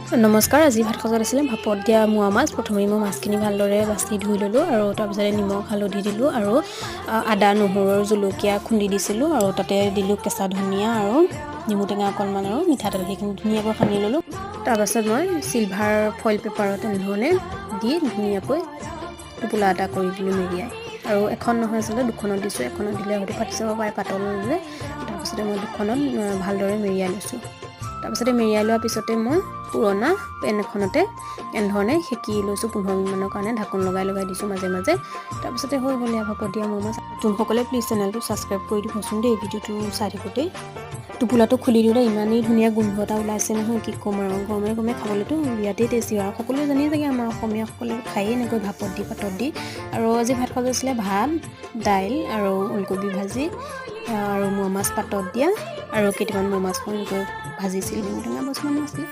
নমস্কাৰ, আজি ভাত খোৱাত আছিলে ভাপত দিয়া মোৱা মাছ। প্ৰথমে মই মাছখিনি ভালদৰে বাছি ধুই ল'লোঁ আৰু তাৰপিছতে নিমখ হালধি দিলোঁ আৰু আদা নহৰুৰ জলকীয়া খুন্দি দিছিলোঁ আৰু তাতে দিলোঁ কেঁচা ধনিয়া আৰু নেমু টেঙা অকণমান আৰু মিঠাতেল, সেইখিনি ধুনীয়াকৈ সানি ল'লোঁ। তাৰপাছত মই চিলভাৰ ফইল পেপাৰত এনেধৰণে দি ধুনীয়াকৈ টোপোলা এটা কৰি দিলোঁ মেৰিয়াই। আৰু এখন নহয় আচলতে দুখনত দিছোঁ, এখনত দিলে হয়তো ফাটি যাব পাৰে পাতল যে, তাৰপিছতে মই দুখনত ভালদৰে মেৰিয়াই লৈছোঁ। তাৰপিছতে মেৰিয়াই লোৱাৰ পিছতে মই পুৰণা পেন এখনতে এনেধৰণে সেকি লৈছোঁ 15 মিনিটমানৰ কাৰণে, ঢাকোন লগাই দিছোঁ মাজে মাজে। তাৰপিছতে হৈ গ'ল ভাপত দিয়া মোৱা মাছ। যোনসকলে প্লিজ চেনেলটো ছাবস্ক্ৰাইব কৰি দিবচোন দেই, ভিডিঅ'টো চাই থাকোঁতেই। টোপোলাটো খুলি দিওঁতে ইমানেই ধুনীয়া গোন্ধ এটা ওলাইছে নহয়, কি ক'ম আৰু। গৰমে গৰমে খাবলৈতো বিৰাটেই টেষ্টি হয় আৰু সকলোৱে জানেই চাগে আমাৰ অসমীয়াসকলে খায়েই এনেকৈ ভাপত দি পাতত দি। আৰু আজি ভাত খোৱা গৈছিলে ভাত, দাইল আৰু ওলকবি ভাজি আৰু মোৱা মাছ পাতত দিয়া আৰু কেইটামান মোৱা মাছ এনেকৈ ভাজিছিল, নেমু টেঙা মাছ আছিল।